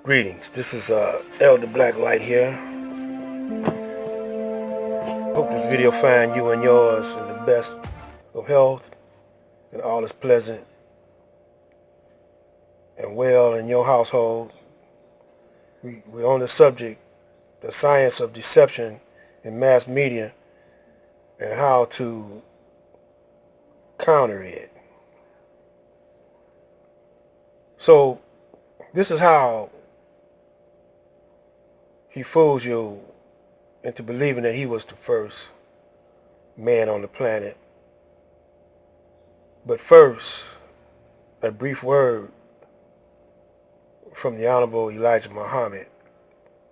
Greetings. This is Elder Black Light here. Hope this video find you and yours in the best of health and all is pleasant and well in your household. We're on the subject, the science of deception in mass media and how to counter it. So this is how he fools you into believing that he was the first man on the planet. But first, a brief word from the Honorable Elijah Muhammad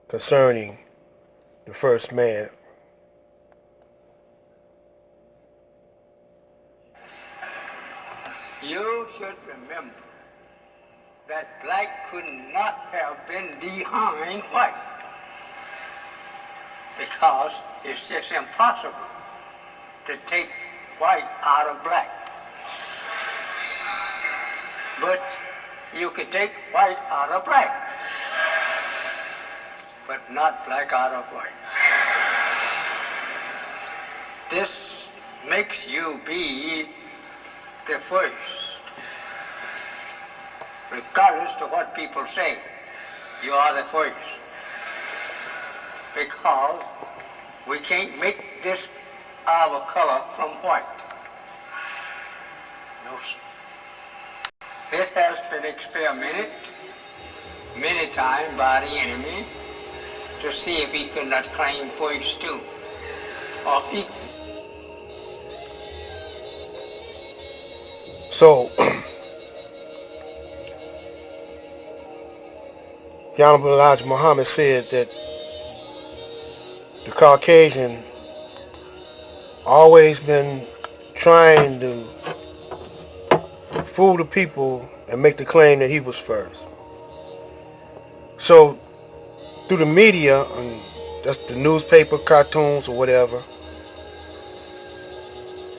concerning the first man. You should remember that black could not have been behind white, because it's just impossible to take white out of black. But you could take white out of black, but not black out of white. This makes you be the first, regardless of what people say. You are the first, because we can't make this our color from white. No, sir. This has been experimented many times by the enemy to see if he could not claim first too, or equal. So, the Honorable Elijah Muhammad said that the Caucasian always been trying to fool the people and make the claim that he was first. So, through the media, and that's the newspaper, cartoons, or whatever,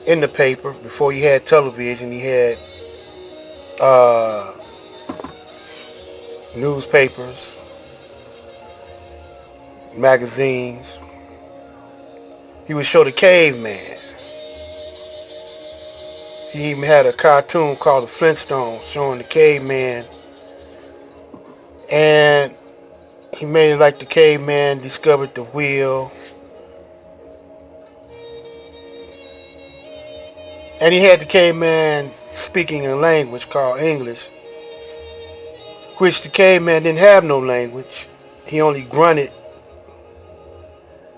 in the paper, before he had television, he had newspapers, magazines. He would show the caveman. He even had a cartoon called the Flintstones showing the caveman, and he made it like the caveman discovered the wheel, and he had the caveman speaking a language called English, which the caveman didn't have no language. He only grunted.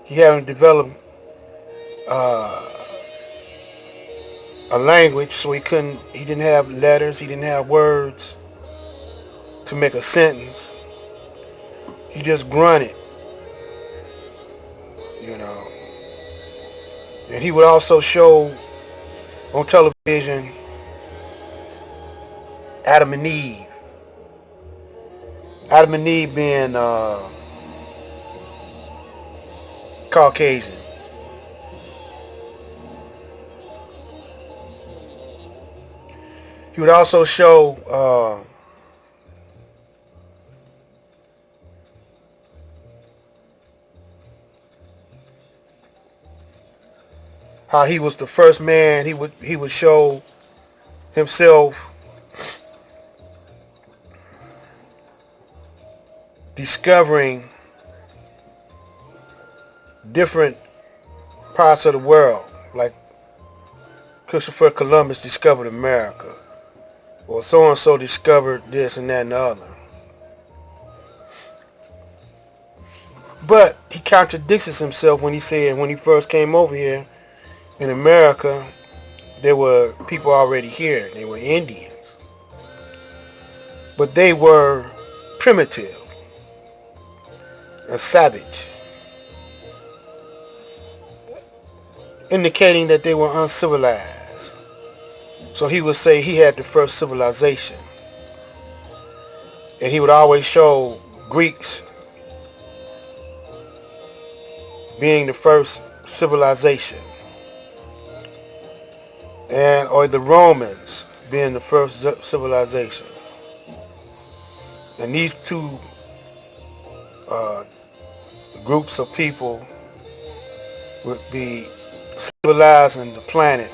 He hadn't developed a language, so he didn't have letters, he didn't have words to make a sentence. He just grunted, you know. And he would also show on television Adam and Eve. Adam and Eve being Caucasian. He would also show how he was the first man. He would show himself discovering different parts of the world, like Christopher Columbus discovered America, or so-and-so discovered this and that and the other. But he contradicts himself when he said when he first came over here in America, there were people already here. They were Indians. But they were primitive and savage, indicating that they were uncivilized. So he would say he had the first civilization. And he would always show Greeks being the first civilization, or the Romans being the first civilization. And these two uh, groups of people would be civilizing the planet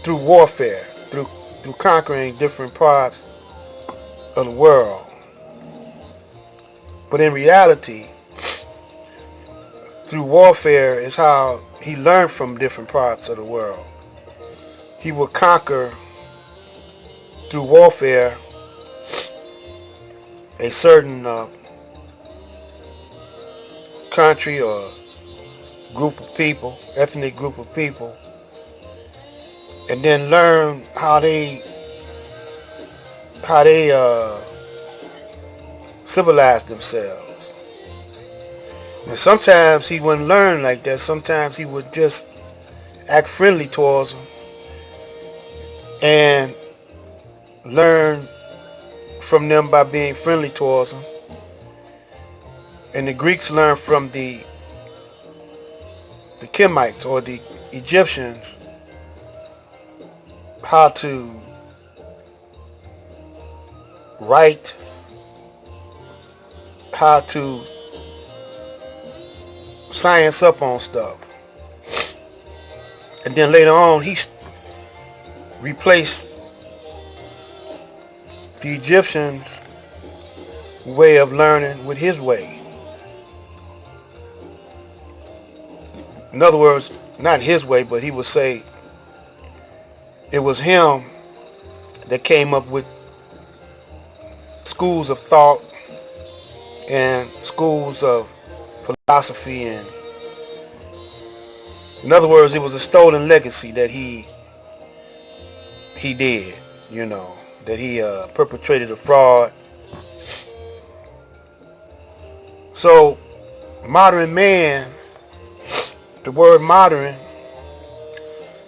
through warfare, through conquering different parts of the world. But in reality, through warfare is how he learned from different parts of the world. He would conquer through warfare a certain country or group of people, ethnic group of people, and then learn how they civilize themselves. And sometimes he wouldn't learn like that. Sometimes he would just act friendly towards them and learn from them by being friendly towards them. And the Greeks learned from the Kemites or the Egyptians how to write, how to science up on stuff. And then later on, he replaced the Egyptians' way of learning with his way. In other words, not his way, but he would say it was him that came up with schools of thought and schools of philosophy, and in other words, it was a stolen legacy that he did, that he perpetrated a fraud. So modern man, the word modern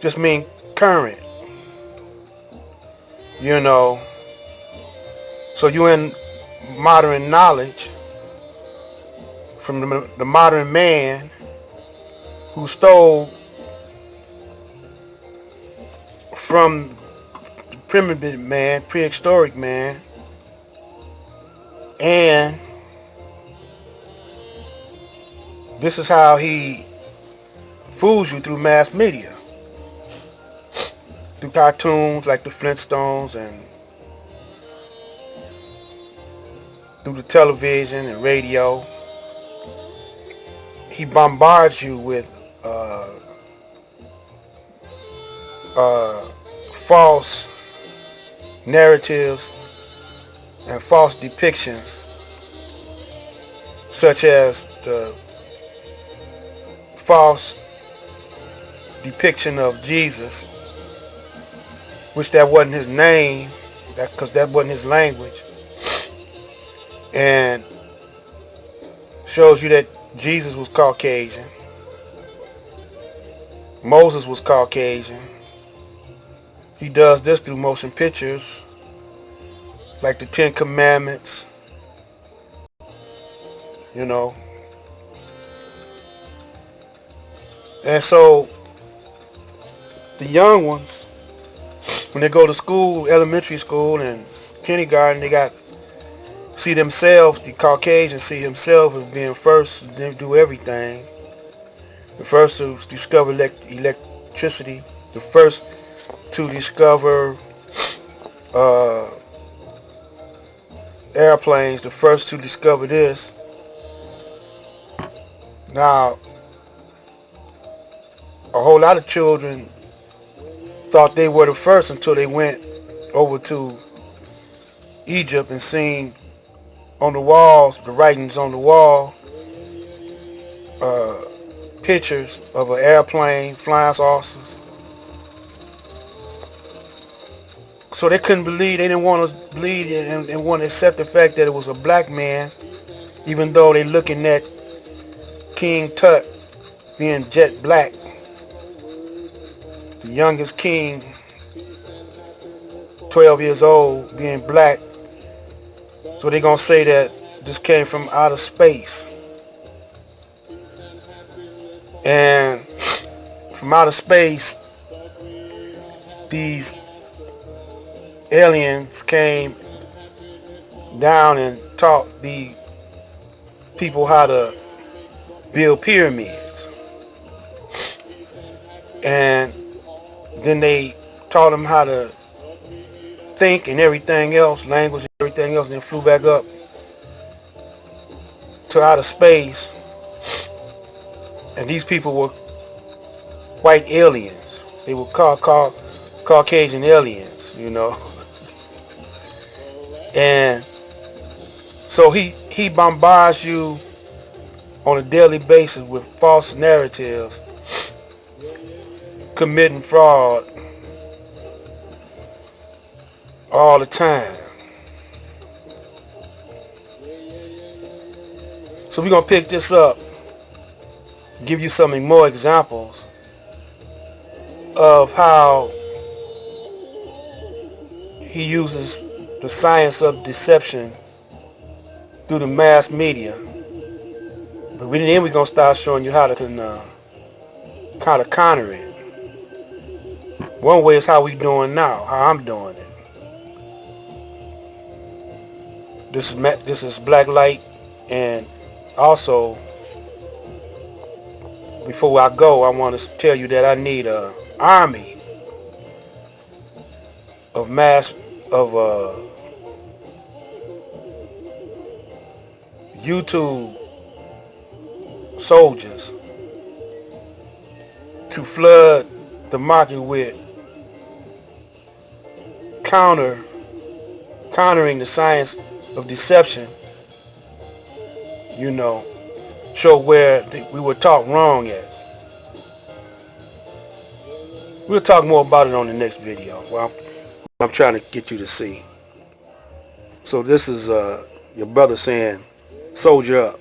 just means current, so you in modern knowledge from the modern man who stole from the primitive man, prehistoric man, and this is how he fools you through mass media, through cartoons like the Flintstones and through the television and radio. He bombards you with false narratives and false depictions, such as the false depiction of Jesus, which that wasn't his name, because that wasn't his language, and shows you that Jesus was Caucasian, Moses was Caucasian. He does this through motion pictures, like the Ten Commandments, And so the young ones, when they go to school, elementary school and kindergarten, they see themselves, the Caucasian see himself as being first to do everything. The first to discover electricity, the first to discover airplanes, the first to discover this. Now, a whole lot of children thought they were the first until they went over to Egypt and seen on the walls, the writings on the wall, pictures of an airplane, flying saucers. So they couldn't believe, they didn't want to believe and want to accept the fact that it was a black man, even though they're looking at King Tut being jet black, the youngest king, 12 years old, being black. So they're going to say that this came from outer space. And from outer space, these aliens came down and taught the people how to build pyramids. And then they taught them how to think and everything else, language and everything else, and then flew back up to outer space. And these people were white aliens. They were called Caucasian aliens, you know. And so he bombards you on a daily basis with false narratives, committing fraud all the time. So we're going to pick this up, give you some more examples of how he uses the science of deception through the mass media. But then we're going to start showing you how to kind of counter it. One way is how we doing now, how I'm doing it. This is Black Light, and also before I go, I want to tell you that I need an army of YouTube soldiers to flood the market with countering the science of deception, you know, show where we were taught wrong at. We'll talk more about it on the next video. Well, I'm trying to get you to see. So this is your brother saying, soldier up.